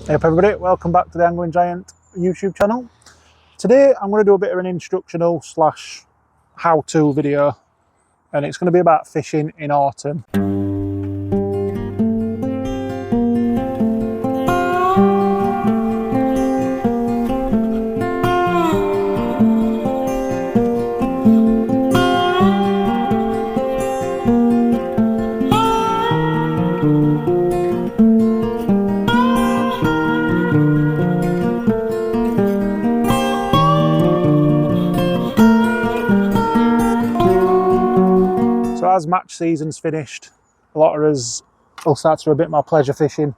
Hey up everybody, welcome back to the Angling Giant YouTube channel. Today I'm going to do a bit of an instructional slash how-to video, and it's going to be about fishing in autumn. So as match season's finished, a lot of us will start to do a bit more pleasure fishing.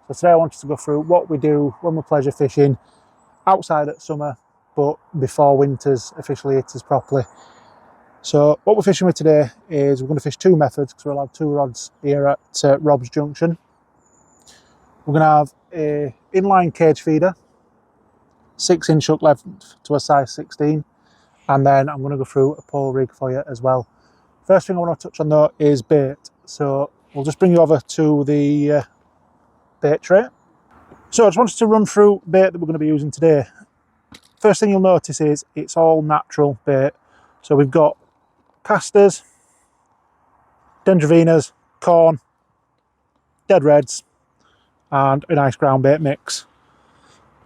So today I wanted to go through what we do when we're pleasure fishing outside at summer, but before winter's officially hits us properly. So what we're fishing with today is we're going to fish two methods because we're allowed two rods here at Rob's Junction. We're going to have a inline cage feeder, 6-inch hook length to a size 16, and then I'm going to go through a pole rig for you as well. First thing I want to touch on though is bait. So we'll just bring you over to the bait tray. So I just wanted to run through bait that we're going to be using today. First thing you'll notice is it's all natural bait. So we've got casters, dendrovinas, corn, dead reds, and a nice ground bait mix.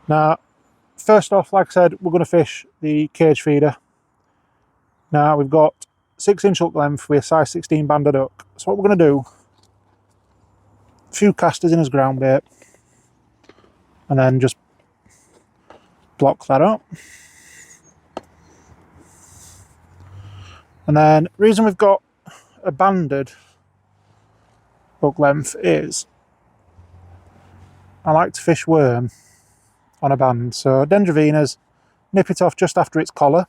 Now, first off, like I said, we're going to fish the cage feeder. Now we've got 6-inch hook length with a size 16 banded hook. So what we're going to do, a few casters in as ground bait, and then just block that up. And then the reason we've got a banded hook length is I like to fish worm on a band. So dendrovinas, nip it off just after its collar.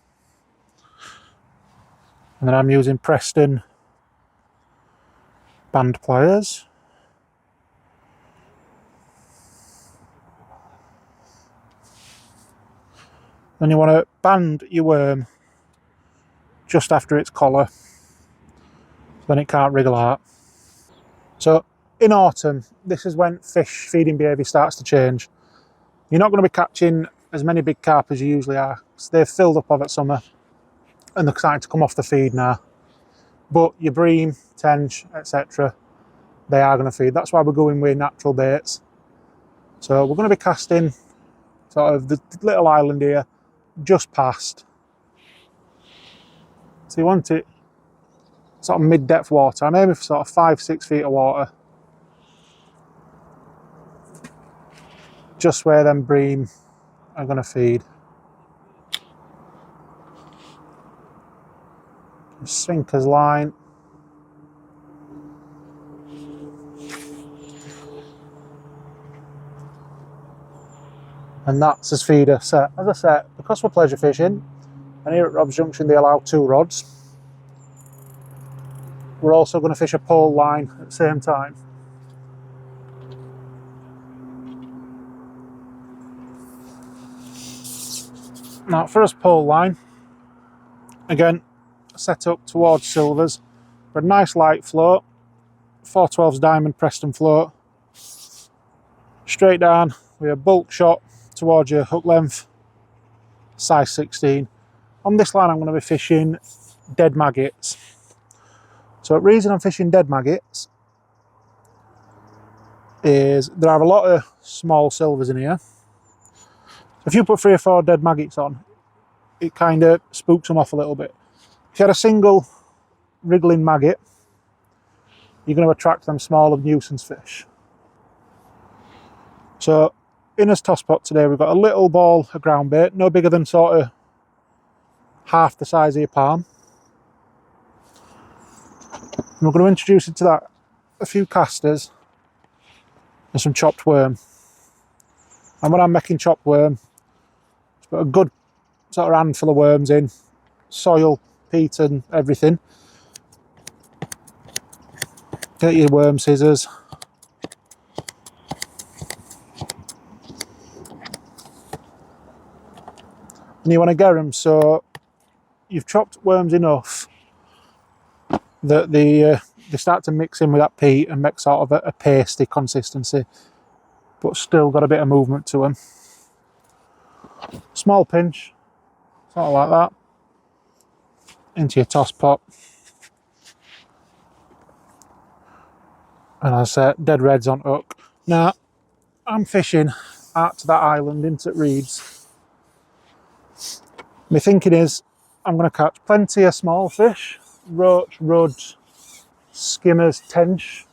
And then I'm using Preston band pliers. Then you want to band your worm just after its collar, so then it can't wriggle out. So in autumn, this is when fish feeding behaviour starts to change. You're not going to be catching as many big carp as you usually are, because they've filled up of it summer and they're starting to come off the feed now. But your bream, tench, etc., they are going to feed. That's why we're going with natural baits. So we're going to be casting sort of the little island here, just past. So you want it sort of mid-depth water. I'm aiming for sort of 5-6 feet of water. Just where them bream are going to feed. Sinker's line. And that's as feeder set. As I said, because we're pleasure fishing, and here at Rob's Junction they allow 2 rods, we're also going to fish a pole line at the same time. Now for us pole line, again, set up towards silvers for a nice light float, 412's diamond Preston float, straight down with a bulk shot towards your hook length, size 16. On this line I'm going to be fishing dead maggots. So the reason I'm fishing dead maggots is there are a lot of small silvers in here. If you put 3 or 4 dead maggots on, it kind of spooks them off a little bit. If you had a single wriggling maggot, you're going to attract them smaller nuisance fish. So in this toss pot today we've got a little ball of ground bait, no bigger than sort of half the size of your palm. And we're going to introduce into that a few casters and some chopped worm. And when I'm making chopped worm, just put a good sort of handful of worms in, soil, peat and everything. Get your worm scissors. And you want to get them so you've chopped worms enough that they start to mix in with that peat and make sort of a pasty consistency. but still got a bit of movement to them. Small pinch, sort of like that, into your toss pot. And I said, dead reds on hook. Now, I'm fishing out to that island into Reeds. My thinking is, I'm going to catch plenty of small fish, roach, rudd, skimmers, tench,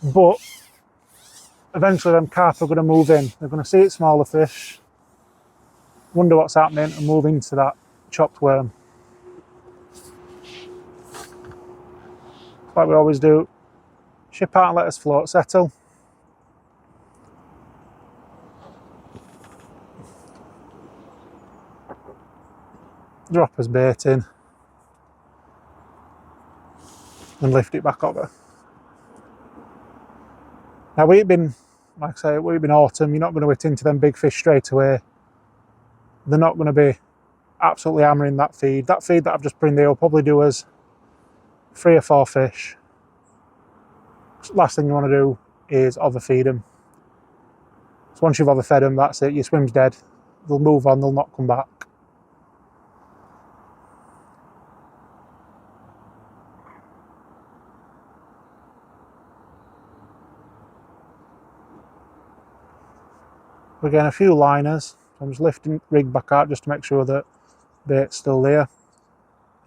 but eventually them carp are going to move in. They're going to see it's smaller fish, wonder what's happening, and move into that chopped worm. Like we always do, ship out and let us float settle. Drop us bait in and lift it back over. Now we've been, like I say, we've been autumn, you're not going to hit into them big fish straight away. They're not going to be absolutely hammering that feed. That feed that I've just bring there will probably do us 3 or 4 fish. Last thing you want to do is overfeed them. So once you've overfed them, that's it, your swim's dead. They'll move on, they'll not come back. Again, a few liners. I'm just lifting rig back out just to make sure that bait's still there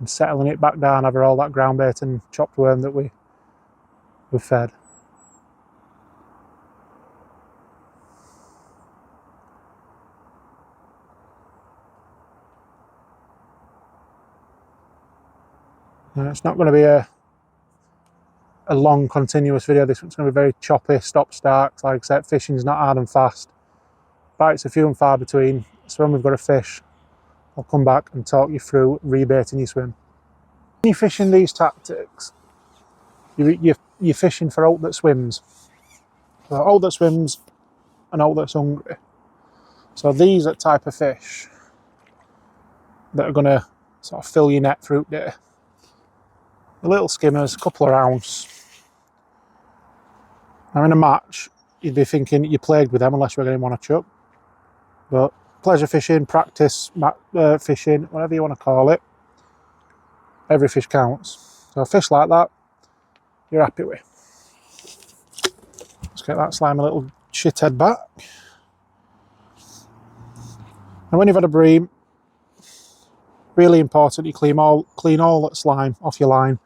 and settling it back down over all that ground bait and chopped worm that we've fed. Now, it's not going to be a long continuous video. This one's going to be very choppy, stop start. Like I said, fishing's not hard and fast. Bites are few and far between, so when we've got a fish, I'll come back and talk you through rebaiting your swim. When you're fishing these tactics, you're fishing for out that swims. So out that swims and out that's hungry. So these are the type of fish that are going to sort of fill your net through day. The little skimmers, a couple of ounce. Now in a match, you'd be thinking you're plagued with them unless you're going to want to chuck. But pleasure fishing, practice fishing, whatever you want to call it, every fish counts. So a fish like that, you're happy with. Let's get that slimy little shithead back. And when you've had a bream, really important you clean all that slime off your line.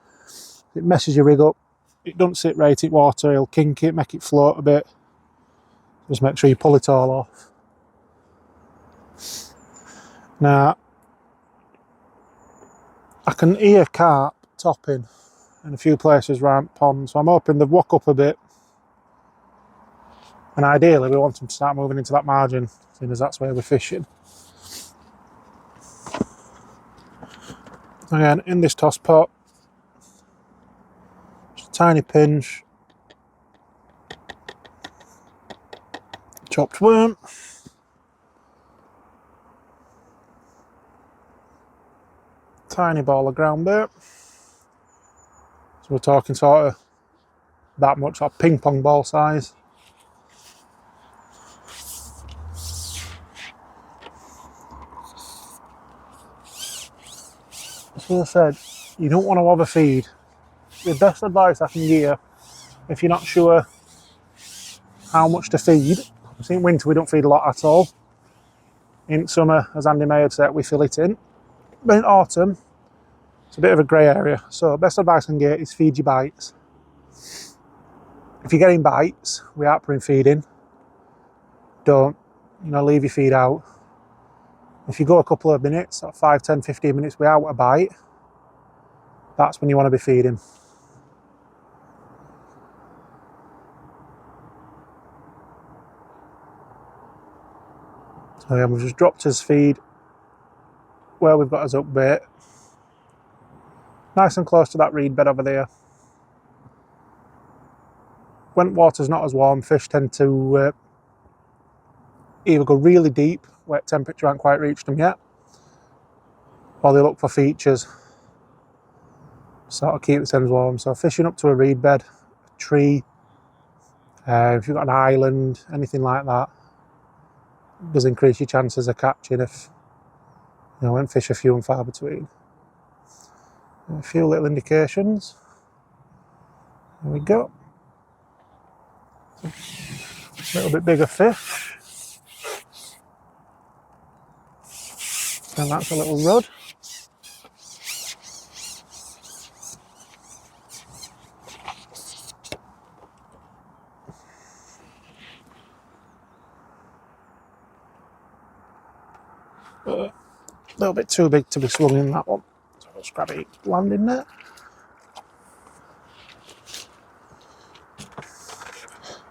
It messes your rig up. It doesn't sit right in water, it'll kink it, make it float a bit. Just make sure you pull it all off. Now, I can hear carp topping in a few places around the pond, so I'm hoping they've woke up a bit. And ideally we want them to start moving into that margin, seeing as that's where we're fishing. Again, in this toss pot, just a tiny pinch, chopped worm, tiny ball of ground bait. So we're talking sort of that much, like ping pong ball size. As I said, you don't want to overfeed. The best advice I can give, if you're not sure how much to feed, I think in winter we don't feed a lot at all. In summer, as Andy May had said, we fill it in. But in autumn, it's a bit of a grey area. So best advice I can get is feed your bites. If you're getting bites without putting feed in, don't, leave your feed out. If you go a couple of minutes, 5, 10, 15 minutes without a bite, that's when you want to be feeding. So yeah, we've just dropped his feed where we've got his hook bait. Nice and close to that reed bed over there. When water's not as warm, fish tend to either go really deep, where temperature hasn't quite reached them yet, or they look for features, sort of keep the Thames warm. So fishing up to a reed bed, a tree, If you've got an island, anything like that, it does increase your chances of catching if when fish are few and far between. A few little indications. There we go. A little bit bigger fish. And that's a little rudd. A little bit too big to be swung in that one. So I'll just grab it, land in there.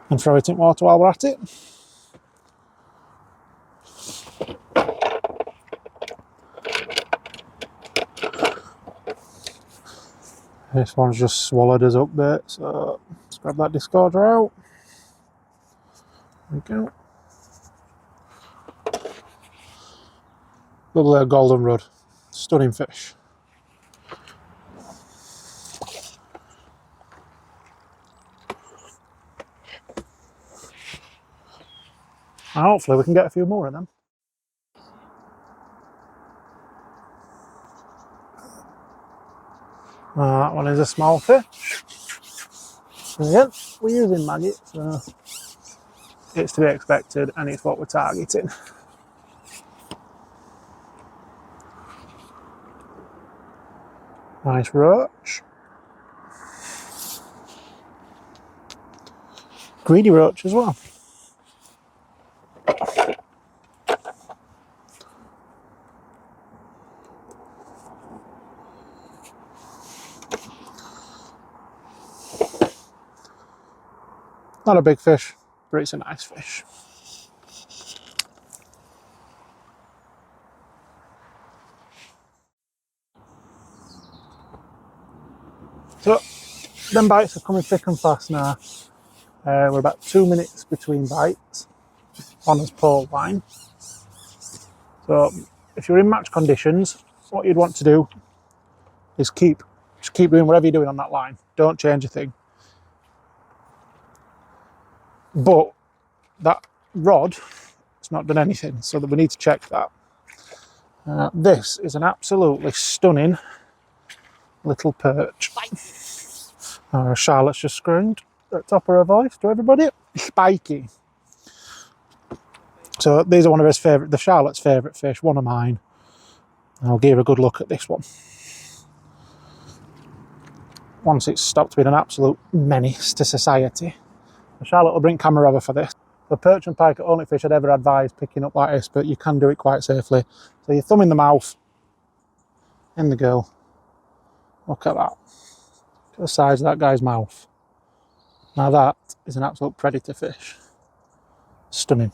And throw it in water while we're at it. This one's just swallowed us up bit, so let's grab that discorder out. There we go. Lovely golden rudd. Stunning fish. And hopefully we can get a few more of them. That one is a small fish. Again, we're using maggots, so it's to be expected and it's what we're targeting. Nice roach. Greedy roach as well. Not a big fish, but it's a nice fish. So, them bites are coming thick and fast now. We're about 2 minutes between bites on this pole line. So, if you're in match conditions, what you'd want to do is just keep doing whatever you're doing on that line. Don't change a thing. But that rod has not done anything, so that we need to check that. This is an absolutely stunning little perch. Charlotte's just screamed at the top of her voice to everybody. Spiky. So these are one of his favourite, the Charlotte's favourite fish, one of mine. I'll give her a good look at this one. Once it's stopped being an absolute menace to society. Charlotte will bring camera over for this. The perch and pike are only fish I'd ever advise picking up like this, but you can do it quite safely. So your thumb in the mouth, in the gill. Look at that. Look at the size of that guy's mouth. Now that is an absolute predator fish. Stunning.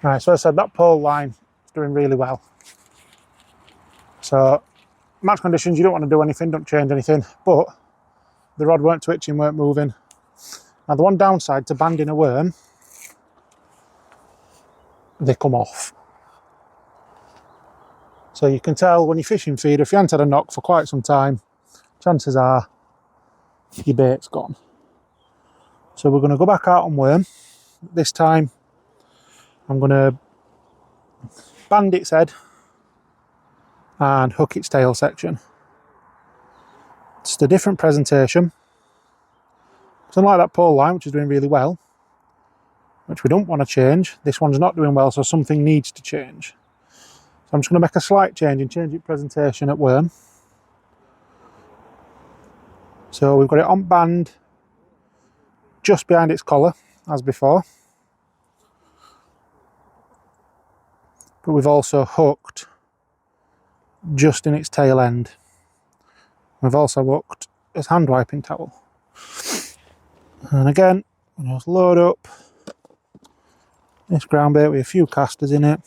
Right, so as I said, that pole line is doing really well. So, match conditions, you don't want to do anything, don't change anything, but the rod weren't twitching, weren't moving. Now the one downside to banding a worm, they come off. So you can tell when you're fishing feed, if you haven't had a knock for quite some time, chances are your bait's gone. So we're going to go back out on worm. This time I'm going to band its head and hook its tail section. It's a different presentation. So unlike that pole line, which is doing really well, which we don't want to change, this one's not doing well, so something needs to change. So I'm just going to make a slight change and change its presentation at worm. So we've got it on band just behind its collar, as before. But we've also hooked just in its tail end. We've also hooked its hand wiping towel. And again, we'll just load up this ground bait with a few casters in it.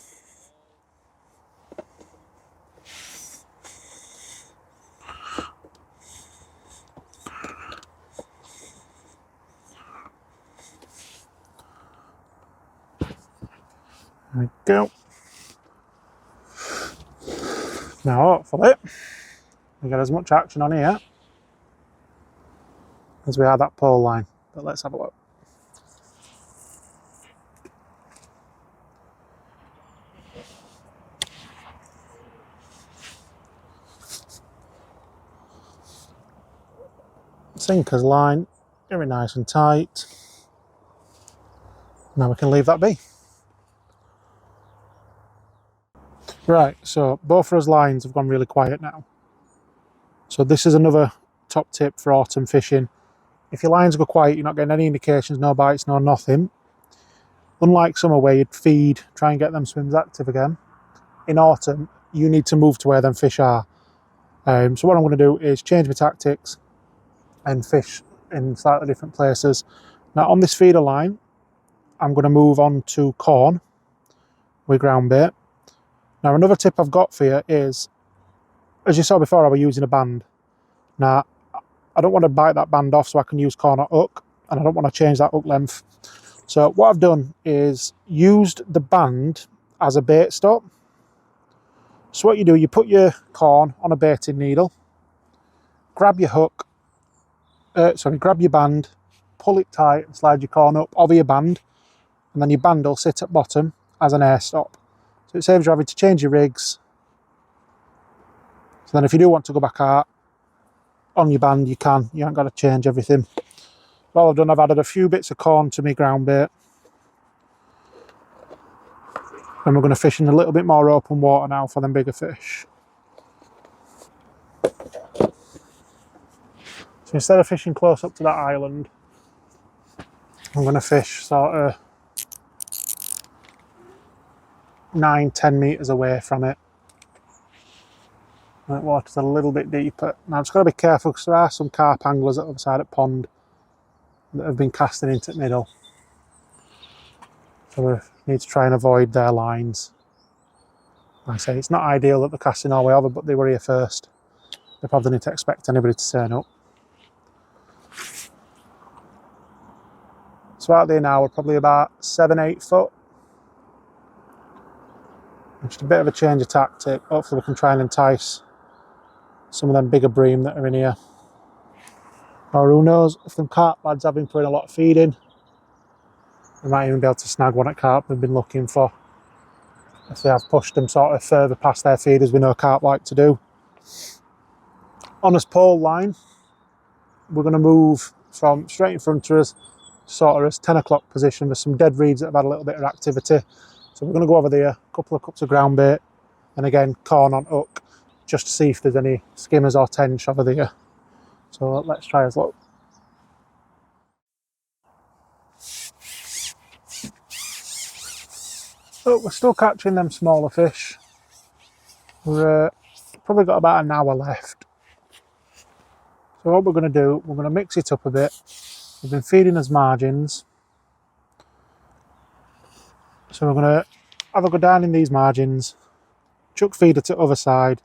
There we go. Now hopefully we get as much action on here as we are that pole line. But let's have a look. Sinker's line, very nice and tight. Now we can leave that be. Right, so both of those lines have gone really quiet now. So this is another top tip for autumn fishing. If your lines go quiet, you're not getting any indications, no bites, no nothing. Unlike summer where you'd feed, try and get them swims active again. In autumn, you need to move to where them fish are. So what I'm going to do is change my tactics and fish in slightly different places. Now on this feeder line, I'm going to move on to corn with ground bait. Now another tip I've got for you is, as you saw before, I was using a band. Now I don't want to bite that band off so I can use corn or hook, and I don't want to change that hook length. So what I've done is used the band as a bait stop. So what you do, you put your corn on a baiting needle, grab your hook, grab your band, pull it tight and slide your corn up over your band, and then your band will sit at bottom as an air stop. So it saves you having to change your rigs. So then if you do want to go back out on your band, you can. You haven't got to change everything. Well, I've done, I've added a few bits of corn to my ground bait. And we're going to fish in a little bit more open water now for them bigger fish. So instead of fishing close up to that island, I'm going to fish sort of 9-10 metres away from it. And the water's a little bit deeper. Now I've just got to be careful because there are some carp anglers at the other side of the pond that have been casting into the middle. So we need to try and avoid their lines. Like I say, it's not ideal that they're casting all the way over, but they were here first. They probably need to expect anybody to turn up. So out there now, we're probably about 7-8 foot. Just a bit of a change of tactic. Hopefully we can try and entice some of them bigger bream that are in here. Or who knows, if them carp lads have been putting a lot of feed in, we might even be able to snag one at carp we've been looking for. If they have pushed them sort of further past their feeders, we know carp like to do. On this pole line, we're going to move from straight in front of us, sort of as 10 o'clock position. There's some dead reeds that have had a little bit of activity. So we're going to go over there, a couple of cups of ground bait, and again, corn on hook, just to see if there's any skimmers or tench over there. So let's try as look. Oh, we're still catching them smaller fish. We're probably got about an hour left. So what we're going to do, we're going to mix it up a bit. We've been feeding us margins. So we're going to have a go down in these margins, chuck feeder to the other side,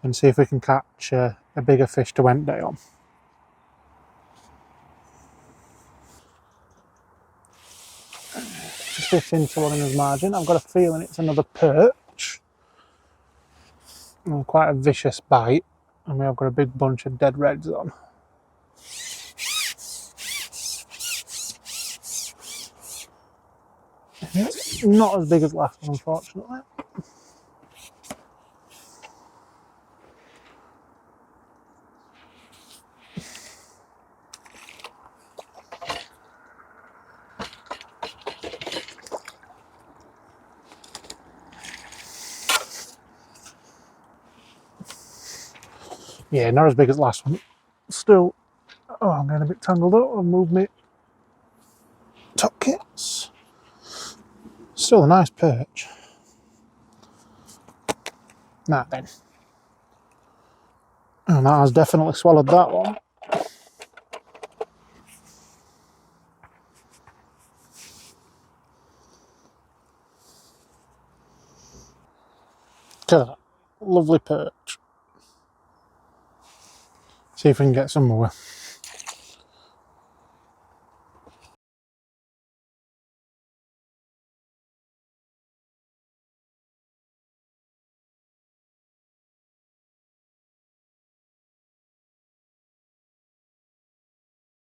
and see if we can catch a bigger fish to went day on. Just fish into one in his margin. I've got a feeling it's another perch. And quite a vicious bite. And we have got a big bunch of dead reds on. It's not as big as last one, unfortunately. Yeah, not as big as last one. Still, oh, I'm getting a bit tangled up. I'll move my top kits. Still a nice perch. Now then. And that has definitely swallowed that one. Look at that. Lovely perch. See if we can get some more.